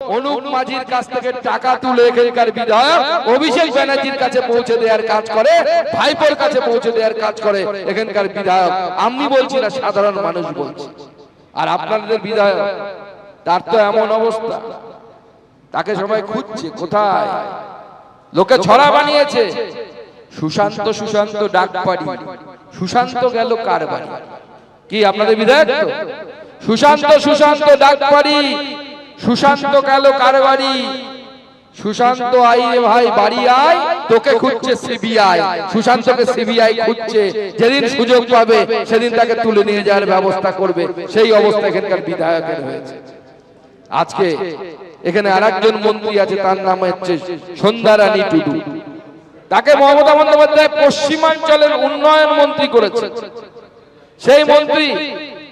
অনুপ মাঝির কাছ থেকে টাকা তুলে এখানকার বিধায়ক অভিষেক ব্যানার্জির কাছে পৌঁছে দেওয়ার কাজ করে, ভাইপোর কাছে পৌঁছে দেওয়ার কাজ করে এখানকার বিধায়ক। আমি বলছি না, সাধারণ মানুষ বলছে। আর আপনাদের বিধায়ক, তার তো এমন অবস্থা, তাকে সবাই খুঁজছে কোথায়। লোকে ছড়া বানিয়েছে সুশান্ত সুশান্ত ডাকপাড়ি। সুশান্ত গেল কার বাড়ি? কি আপনাদের বিধায়ক তো? সুশান্ত সুশান্ত ডাকপাড়ি, সুশান্ত গেল কার বাড়ি? সুশান্ত আই রে ভাই বাড়ি আয়, তোকে খুঁজছে সিবিআই। সুশান্তকে সিবিআই খুঁজছে, যেদিন সুযোগ পাবে সেদিন তাকে তুলে নিয়ে যাওয়ার ব্যবস্থা করবে। সেই অবস্থা এখানকার বিধায়কের হয়েছে। আজকে এখানে আরেকজন মন্ত্রী আছে, তার নাম হচ্ছে সন্ধ্যারানী টুডু। তাকে মমতা বন্দ্যোপাধ্যায় পশ্চিমাঞ্চলের উন্নয়ন মন্ত্রী করেছে। সেই মন্ত্রী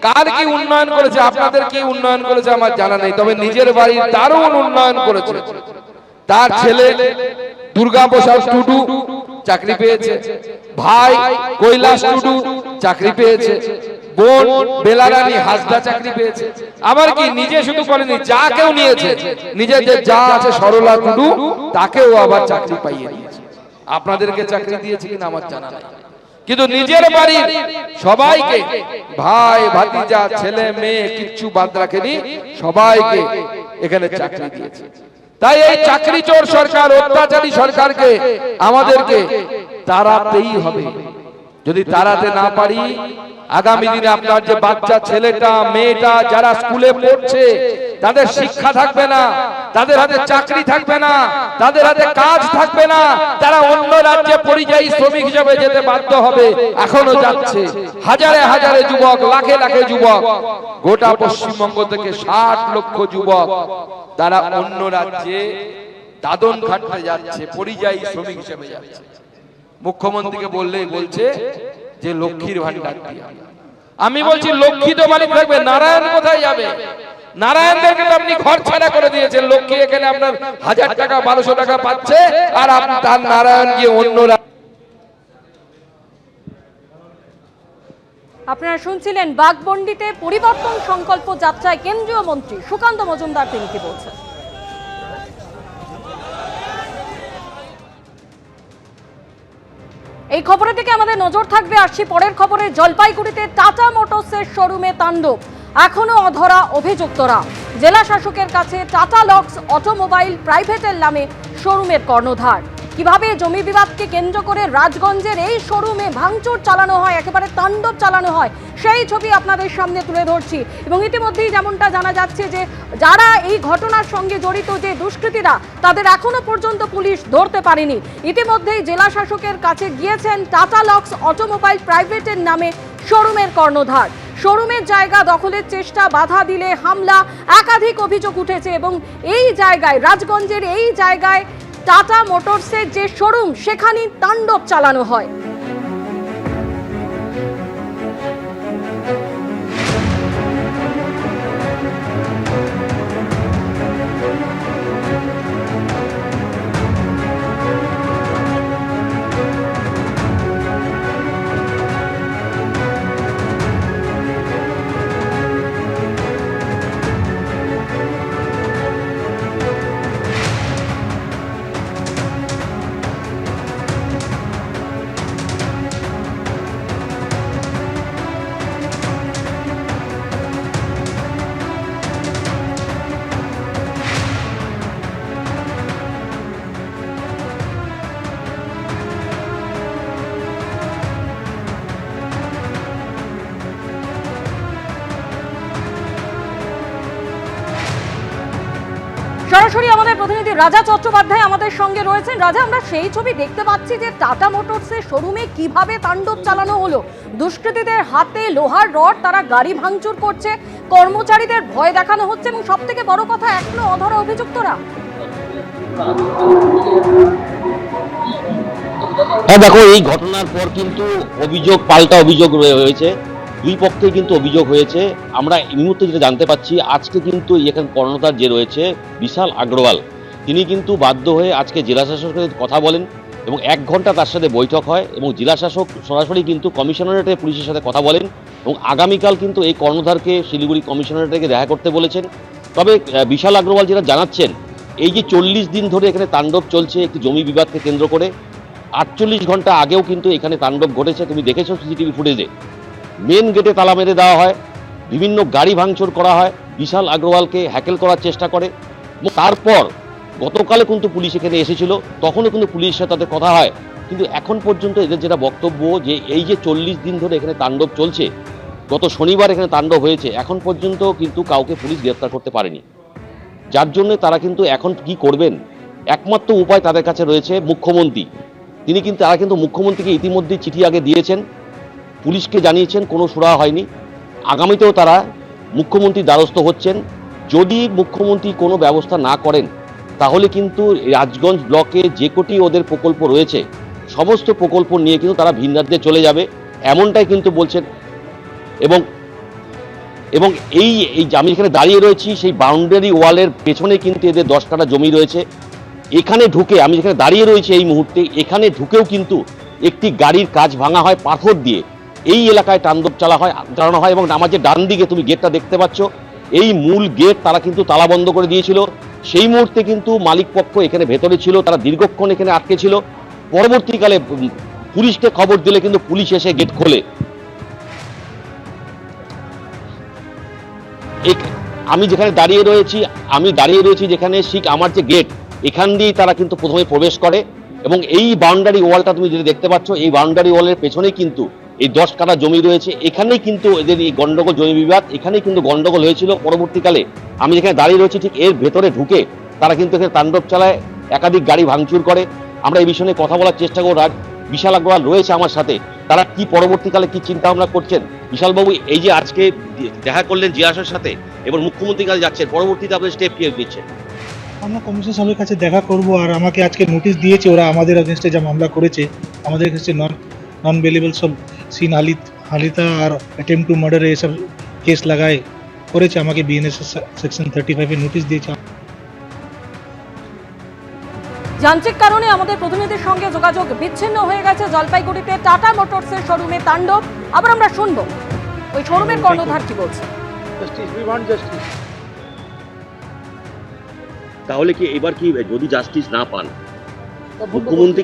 কার কি উন্নয়ন করেছে, আপনাদের কি উন্নয়ন করেছে আমার জানা নেই, তবে নিজের বাড়ির দারুণ উন্নয়ন করেছে। তার ছেলে দুর্গা প্রসাদ টুডু চাকরি পেয়েছে, ভাই কৈলাস টুডু চাকরি পেয়েছে, বোন বেলারানী হাসদা চাকরি পেয়েছে। আবার কি নিজে শুধু করেনি, যা কেউ নিয়েছে, নিজের যে যা আছে সরলা টুডু, তাকেও আবার চাকরি পাইয়ে দিয়েছে। আপনাদেরকে চাকরি দিয়েছে কিনা আমার জানা নাই, কিন্তু নিজের বাড়ির সবাইকে, ভাই ভাতিজা ছেলে মেয়ে কিচ্ছু বাদ রাখেনি, সবাইকে এখানে চাকরি দিয়েছে। তাই এই চাকরি চোর সরকার, অত্যাচারী সরকারকে আমাদেরকে তাড়াতেই হবে। যদি তাড়াতে না পারি, আগামী দিনে আপনার যে বাচ্চা ছেলেটা মেয়েটা যারা স্কুলে পড়ছে, তাদের শিক্ষা থাকবে না, তাদের হাতে চাকরি থাকবে না, তাদের হাতে কাজ থাকবে না, তারা অন্য রাজ্যে পরিযায়ী শ্রমিক হিসেবে যেতে বাধ্য হবে। এখনো যাচ্ছে হাজারে হাজারে যুবক, লাখে লাখে যুবক, গোটা পশ্চিমবঙ্গ থেকে 60 লক্ষ যুবক, তারা অন্য রাজ্যে দাদন খাটতে যাচ্ছে, পরিযায়ী শ্রমিক হিসেবে যাচ্ছে। মুখ্যমন্ত্রীকে বললেই বলছে যে লক্ষ্মীর ভান্ডার দিয়ে। আমি বলছি লক্ষ্মী তো বাড়ি থাকবে, নারায়ণ কোথায় যাবে? নারায়ণদেরকে তো আপনি ঘর ছাড়া করে দিয়েছেন। লক্ষ্মী এখানে আপনার 1000 টাকা 1200 টাকা পাচ্ছে, আর আপনি তার নারায়ণ গিয়ে অন্য। আপনারা শুনছিলেন বাঘবন্ডিতে পরিবর্তন সংকল্প যাত্রায় কেন্দ্রীয় মন্ত্রী সুকান্ত মজুমদার, তিনি কি বলছেন। এই খবরের দিকে আমাদের নজর থাকবে। আসছি পরের খবরে। জলপাইগুড়িতে টাটা মোটরসের শোরুমে তাণ্ডব, এখনো অধরা অভিযুক্তরা। জেলা শাসকের কাছে টাটা লক্স অটোমোবাইল প্রাইভেটের নামে শোরুমের কর্ণধার। কিভাবে জমি বিবাদকে কেন্দ্র করে রাজগঞ্জের এই শোরুমে ভাঙচুর চালানো হয়, একেবারে তাণ্ডব চালানো হয়, সেই ছবি আপনাদের সামনে তুলে ধরছি। এবং ইতিমধ্যেই যেমনটা জানা যাচ্ছে যে যারা এই ঘটনার সঙ্গে জড়িত, যে দুষ্কৃতীরা, তাদের এখনো পর্যন্ত পুলিশ ধরতে পারেনি। ইতিমধ্যেই জেলা শাসকের কাছে গিয়েছেন টাটা লক্স অটোমোবাইল প্রাইভেটের নামে শোরুমের কর্ণধার। শোরুমের জায়গা দখলের চেষ্টা, বাধা দিলে হামলা, একাধিক অভিযোগ উঠেছে। এবং এই জায়গায়, রাজগঞ্জের এই জায়গায় টাটা মোটরসের যে শোরুম, সেখানে তাণ্ডব চালানো হয়। সরাসরি আমাদের প্রতিনিধি রাজা চট্টোপাধ্যায় আমাদের সঙ্গে রয়েছেন। রাজা, আমরা সেই ছবি দেখতে পাচ্ছি যে টাটা মোটরসের শোরুমে কিভাবে তাণ্ডব চালানো হলো। দুষ্কৃতীদের হাতে লোহার রড, তারা গাড়ি ভাঙচুর করছে, কর্মচারীদের ভয় দেখানো হচ্ছে, এবং সব থেকে বড় কথা, এখনো অধরা অভিযুক্তরা। হ্যাঁ দেখো, এই ঘটনার পর কিন্তু অভিযোগ পাল্টা অভিযোগ হয়েছে, দুই পক্ষে কিন্তু অভিযোগ হয়েছে। আমরা এই মুহূর্তে যেটা জানতে পাচ্ছি, আজকে কিন্তু এখানে কর্ণধার যে রয়েছে বিশাল আগরওয়াল, তিনি কিন্তু বাধ্য হয়ে আজকে জেলা শাসকের সাথে কথা বলেন এবং 1 ঘন্টা তার সাথে বৈঠক হয় এবং জেলা শাসক সরাসরি কিন্তু কমিশনারেটে পুলিশের সাথে কথা বলেন এবং আগামীকাল কিন্তু এই কর্ণধারকে শিলিগুড়ি কমিশনারেটে দেখা করতে বলেছেন তবে বিশাল আগ্রওয়াল যেটা জানাচ্ছেন, এই যে 40 দিন ধরে এখানে তাণ্ডব চলছে একটি জমি বিবাদকে কেন্দ্র করে, 48 ঘন্টা আগেও কিন্তু এখানে তাণ্ডব ঘটেছে। তুমি দেখেছো সিসিটিভি ফুটেজে, মেন গেটে তালা মেরে দেওয়া হয়, বিভিন্ন গাড়ি ভাঙচুর করা হয়, বিশাল আগ্রওয়ালকে হ্যাকেল করার চেষ্টা করে। তারপর গতকালে কিন্তু পুলিশ এখানে এসেছিল, তখনও কিন্তু পুলিশের সাথে তাদের কথা হয়, কিন্তু এখন পর্যন্ত এদের যেটা বক্তব্য যে এই যে 40 দিন ধরে এখানে তাণ্ডব চলছে, গত শনিবার এখানে তাণ্ডব হয়েছে, এখন পর্যন্ত কিন্তু কাউকে পুলিশ গ্রেফতার করতে পারেনি। যার জন্য তারা কিন্তু এখন কি করবেন, একমাত্র উপায় তাদের কাছে রয়েছে মুখ্যমন্ত্রী। তারা কিন্তু মুখ্যমন্ত্রীকে ইতিমধ্যে চিঠি আগে দিয়েছেন, পুলিশকে জানিয়েছেন, কোনো সুরাহা হয়নি। আগামীতেও তারা মুখ্যমন্ত্রীর দ্বারস্থ হচ্ছেন। যদি মুখ্যমন্ত্রী কোনো ব্যবস্থা না করেন, তাহলে কিন্তু রাজগঞ্জ ব্লকে যে কটি ওদের প্রকল্প রয়েছে, সমস্ত প্রকল্প নিয়ে কিন্তু তারা ভিন রাজ্যে চলে যাবে, এমনটাই কিন্তু বলছেন। এবং এবং এই আমি এখানে দাঁড়িয়ে রয়েছি, সেই বাউন্ডারি ওয়ালের পেছনে কিন্তু এদের 10 কাঠা জমি রয়েছে। এখানে ঢুকে, আমি যেখানে দাঁড়িয়ে রয়েছি এই মুহূর্তে, এখানে ঢুকেও কিন্তু একটি গাড়ির কাজ ভাঙা হয় পাথর দিয়ে। এই এলাকায় তাণ্ডব চালানো হয় এবং আমার যে ডান দিকে তুমি গেটটা দেখতে পাচ্ছ, এই মূল গেট তারা কিন্তু তালাবন্ধ করে দিয়েছিল। সেই মুহূর্তে কিন্তু মালিক পক্ষ এখানে ভেতরে ছিল, তারা দীর্ঘক্ষণ এখানে আটকে ছিল। পরবর্তীকালে পুলিশকে খবর দিলে কিন্তু পুলিশ এসে গেট খোলে। আমি যেখানে দাঁড়িয়ে রয়েছি যেখানে ঠিক আমার যে গেট, এখান দিয়েই তারা কিন্তু প্রথমে প্রবেশ করে এবং এই বাউন্ডারি ওয়ালটা তুমি যেটা দেখতে পাচ্ছ, এই বাউন্ডারি ওয়ালের পেছনে কিন্তু এই 10 কাঠা জমি রয়েছে। এখানেই কিন্তু এদের এই গন্ডগোল, জমি বিবাদ, এখানেই কিন্তু গন্ডগোল হয়েছিল। পরবর্তীকালে আমি যেখানে দাঁড়িয়ে রয়েছি ঠিক এর ভেতরে ঢুকে তারা কিন্তু এখানে তাণ্ডব চালায়, একাধিক গাড়ি ভাঙচুর করে। আমরা এই বিষয়ে নিয়ে কথা বলার চেষ্টা করব। বিশাল আগ্রওয়াল রয়েছে আমার সাথে, তারা কি পরবর্তীকালে কি চিন্তা ভাবনা করছেন। বিশালবাবু, এই যে আজকে দেখা করলেন জিয়াসের সাথে এবং মুখ্যমন্ত্রীর কাছে যাচ্ছেন, পরবর্তীতে আপনাদের স্টেপ কি দিচ্ছেন? আমরা কমিশন সাহেবের কাছে দেখা করব, আর আমাকে আজকে নোটিশ দিয়েছে ওরা আমাদের এগেনস্টে যা মামলা করেছে, আমাদের এগেনস্টে নন বেলেবল সব সিন হালিতা আর অ্যাটেম্প টু মার্ডার এসব কেস লাগায় করেছে। আমাকে বিএনএস সেকশন 35 নোটিশ দিয়েছে। যান্ত্রিক কারণে আমাদের প্রতিনিধির সঙ্গে যোগাযোগ বিচ্ছিন্ন হয়ে গেছে। জলপাইগুড়িতে টাটা মোটরসের শোরুমে তাণ্ডব। আবার আমরা শুনবো ওই শোরুমের কর্ণধার কি বলছে। তাহলে কি এবার কি যদি জাস্টিস না পান, মুখ্যমন্ত্রী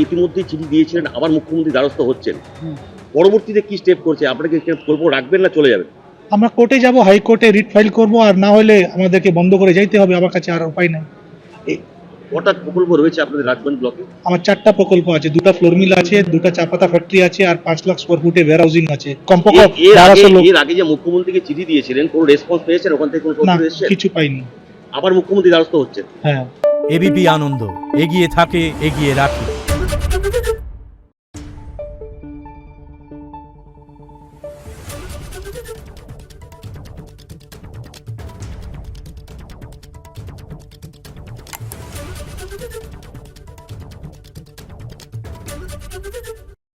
ইতিমধ্যেই চিঠি দিয়েছিলেন, আবার মুখ্যমন্ত্রী দ্বারস্থ হচ্ছেন, পরবর্তীতে কি স্টেপ করছে? আপনাকে প্রকল্প রাখবেন না চলে যাবেন? আমরা কোর্টে যাব, হাইকোর্টে রিট ফাইল করব, আর না হলে আমাদেরকে বন্ধ করে যাইতে হবে। আমার কাছে আর উপায় নেই। কটা প্রকল্প রয়েছে আপনাদের রাজগঞ্জ ব্লকে? আমার 4টা প্রকল্প আছে, 2টা ফ্লোর মিল আছে, 2টা চা পাতা ফ্যাক্টরি আছে, আর 5 লাখ স্কোয়ার ফুটে ওয়্যার হাউজিং আছে। কমপক্ষে 1200 লোক। এর আগে যে মুখ্যমন্ত্রীকে চিঠি দিয়েছিলেন, কোনো রেসপন্স পেয়েছেন? ওখান থেকে কোনো না, তথ্য এসেছে? কিছু পাইনি। আবার মুখ্যমন্ত্রী দ্বারস্থ হচ্ছেন। হ্যাঁ। এবিপি আনন্দ, এগিয়ে থাকে, এগিয়ে রাখে।